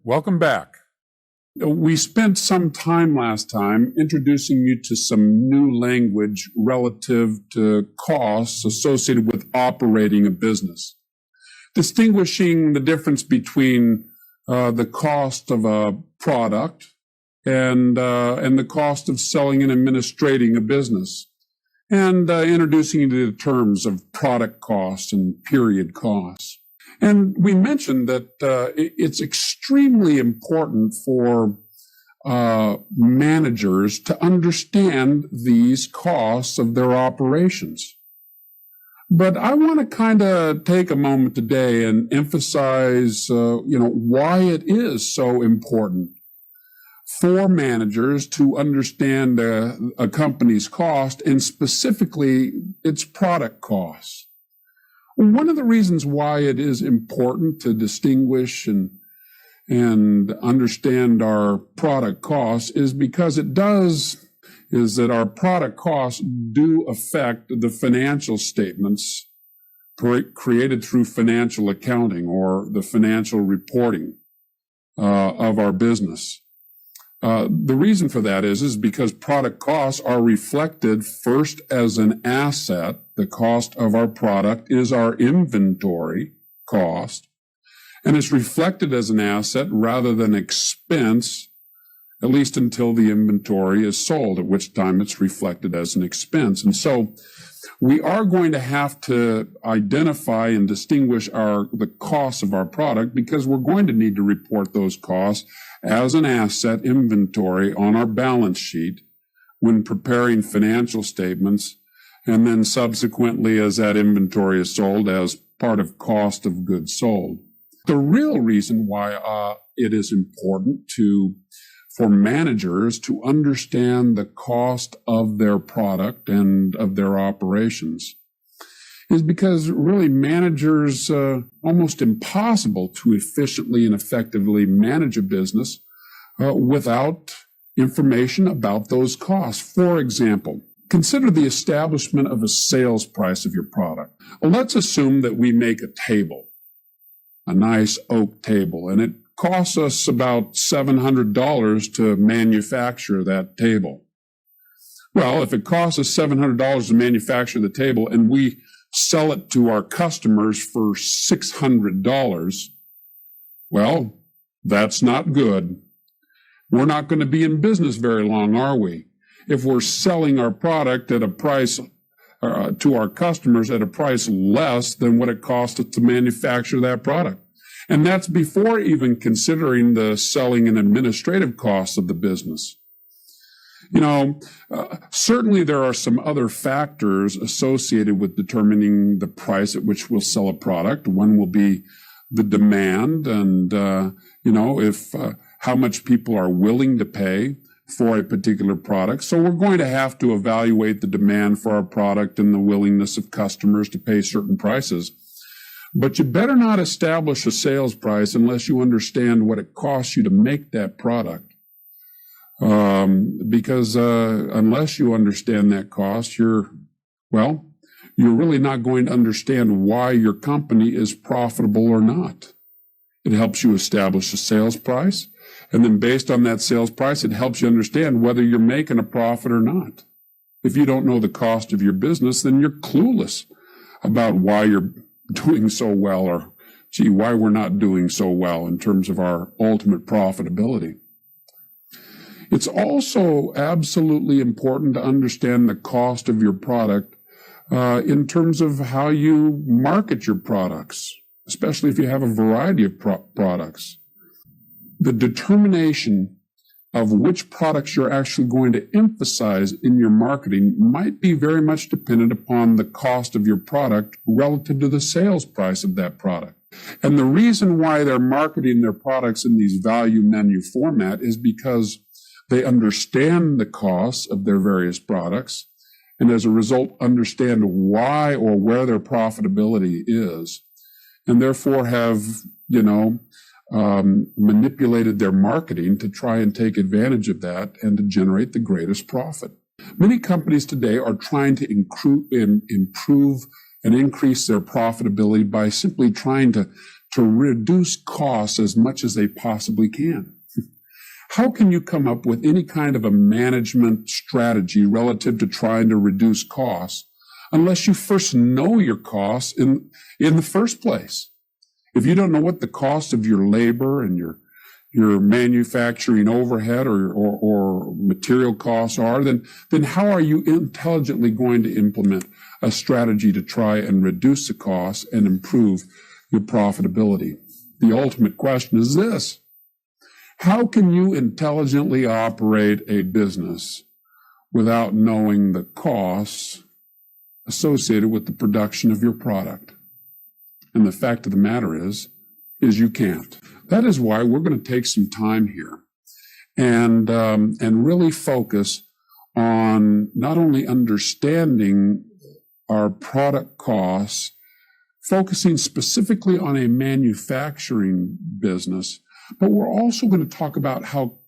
Welcome back. We spent some time last time introducing you to some new language relative to costs associated with operating a business, distinguishing the difference between the cost of a product and the cost of selling and administrating a business, and introducing you to the terms of product cost and period costs. And we mentioned that it's extremely important for managers to understand these costs of their operations. But I want to kind of take a moment today and emphasize, why it is so important for managers to understand a company's cost, and specifically its product costs. One of the reasons why it is important to distinguish and understand our product costs is because that our product costs do affect the financial statements created through financial accounting or the financial reporting of our business. The reason for that is because product costs are reflected first as an asset. The cost of our product is our inventory cost, and it's reflected as an asset rather than expense, at least until the inventory is sold, at which time it's reflected as an expense. And so we are going to have to identify and distinguish the costs of our product, because we're going to need to report those costs as an asset inventory on our balance sheet when preparing financial statements, and then subsequently as that inventory is sold as part of cost of goods sold. The real reason why it is important for managers to understand the cost of their product and of their operations is because really managers, almost impossible to efficiently and effectively manage a business without information about those costs. For example, consider the establishment of a sales price of your product. Well, let's assume that we make a table, a nice oak table, and it costs us about $700 to manufacture that table. Well, if it costs us $700 to manufacture the table and we sell it to our customers for $600, well, that's not good. We're not going to be in business very long, are we? If we're selling our product at a price to our customers at a price less than what it cost us to manufacture that product. And that's before even considering the selling and administrative costs of the business. Certainly there are some other factors associated with determining the price at which we'll sell a product. One will be the demand and, how much people are willing to pay for a particular product. So we're going to have to evaluate the demand for our product and the willingness of customers to pay certain prices. But you better not establish a sales price unless you understand what it costs you to make that product. Because unless you understand that cost, you're really not going to understand why your company is profitable or not. It helps you establish a sales price, and then based on that sales price, it helps you understand whether you're making a profit or not. If you don't know the cost of your business, then you're clueless about why you're doing so well, or why we're not doing so well in terms of our ultimate profitability. It's also absolutely important to understand the cost of your product in terms of how you market your products, especially if you have a variety of products. The determination of which products you're actually going to emphasize in your marketing might be very much dependent upon the cost of your product relative to the sales price of that product. And the reason why they're marketing their products in these value menu format is because they understand the costs of their various products, and as a result understand why or where their profitability is, and therefore have, manipulated their marketing to try and take advantage of that and to generate the greatest profit. Many companies today are trying to improve and increase their profitability by simply trying to to reduce costs as much as they possibly can. How can you come up with any kind of a management strategy relative to trying to reduce costs unless you first know your costs in the first place? If you don't know what the cost of your labor and your manufacturing overhead or material costs are, then how are you intelligently going to implement a strategy to try and reduce the costs and improve your profitability? The ultimate question is this: how can you intelligently operate a business without knowing the costs associated with the production of your product? And the fact of the matter is you can't. That is why we're going to take some time here and really focus on not only understanding our product costs, focusing specifically on a manufacturing business, but we're also going to talk about how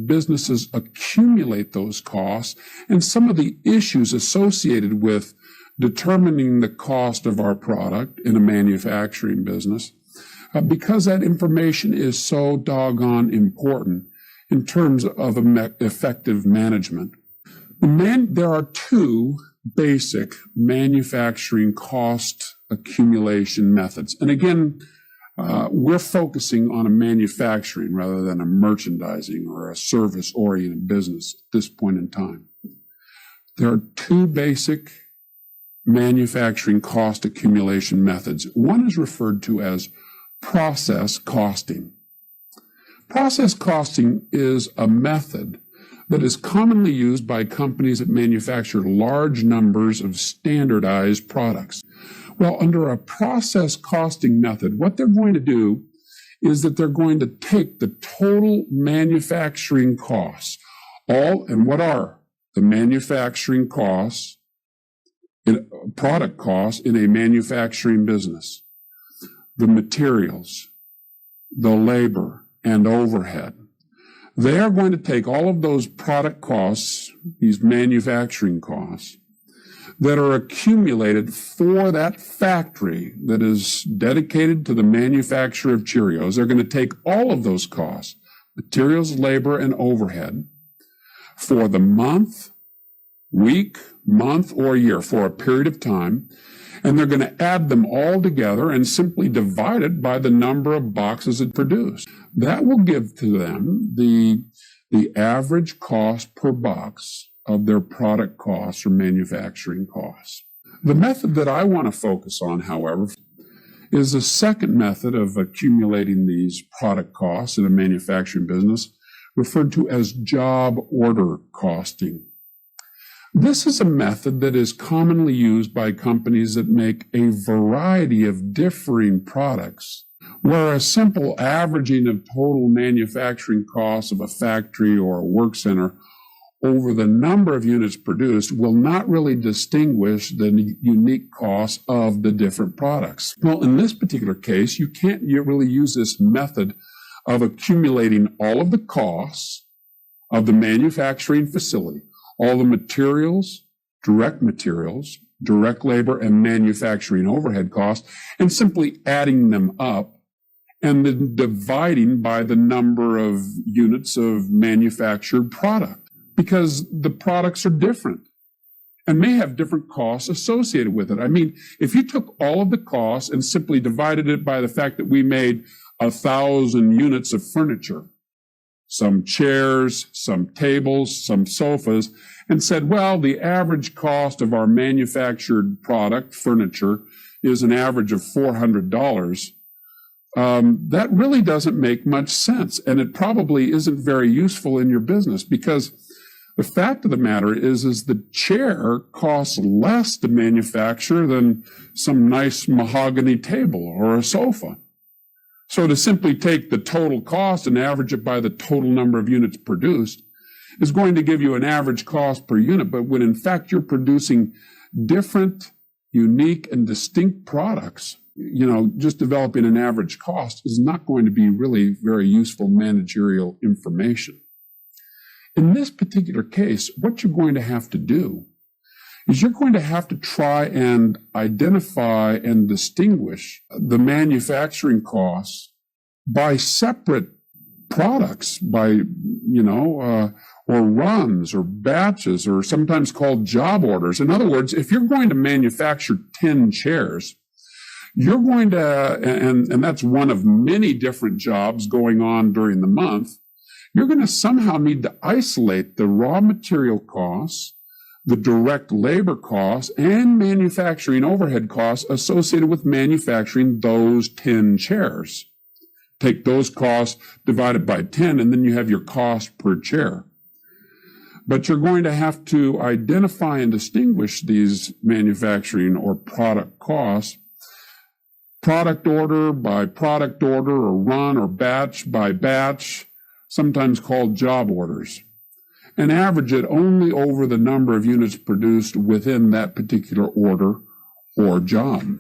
businesses accumulate those costs and some of the issues associated with determining the cost of our product in a manufacturing business, because that information is so doggone important in terms of effective management. There are two basic manufacturing cost accumulation methods. And again, we're focusing on a manufacturing rather than a merchandising or a service-oriented business at this point in time. There are two basic manufacturing cost accumulation methods. One is referred to as process costing. Process costing is a method that is commonly used by companies that manufacture large numbers of standardized products. Well, under a process costing method, what they're going to do is that they're going to take the total manufacturing costs, and what are the manufacturing costs, product costs in a manufacturing business? The materials, the labor, and overhead. They are going to take all of those product costs, these manufacturing costs, that are accumulated for that factory that is dedicated to the manufacture of Cheerios. They're going to take all of those costs, materials, labor, and overhead, for the month, week, month, or year, for a period of time, and they're going to add them all together and simply divide it by the number of boxes it produced. That will give to them the average cost per box of their product costs or manufacturing costs. The method that I want to focus on, however, is the second method of accumulating these product costs in a manufacturing business, referred to as job order costing. This is a method that is commonly used by companies that make a variety of differing products, where a simple averaging of total manufacturing costs of a factory or a work center over the number of units produced will not really distinguish the unique costs of the different products. Well, in this particular case, you can't really use this method of accumulating all of the costs of the manufacturing facility, all the materials, direct labor, and manufacturing overhead costs, and simply adding them up and then dividing by the number of units of manufactured product, because the products are different and may have different costs associated with it. I mean, if you took all of the costs and simply divided it by the fact that we made 1,000 units of furniture, some chairs, some tables, some sofas, and said, well, the average cost of our manufactured product, furniture, is an average of $400. That really doesn't make much sense, and it probably isn't very useful in your business, because the fact of the matter is the chair costs less to manufacture than some nice mahogany table or a sofa. So to simply take the total cost and average it by the total number of units produced is going to give you an average cost per unit, but when in fact you're producing different, unique, and distinct products, just developing an average cost is not going to be really very useful managerial information. In this particular case, what you're going to have to do is you're going to have to try and identify and distinguish the manufacturing costs by separate products, by, or runs or batches, or sometimes called job orders. In other words, if you're going to manufacture 10 chairs, you're going to, and that's one of many different jobs going on during the month, you're going to somehow need to isolate the raw material costs, the direct labor costs, and manufacturing overhead costs associated with manufacturing those 10 chairs. Take those costs, divide it by 10, and then you have your cost per chair. But you're going to have to identify and distinguish these manufacturing or product costs, product order by product order, or run or batch by batch, sometimes called job orders, and average it only over the number of units produced within that particular order or job.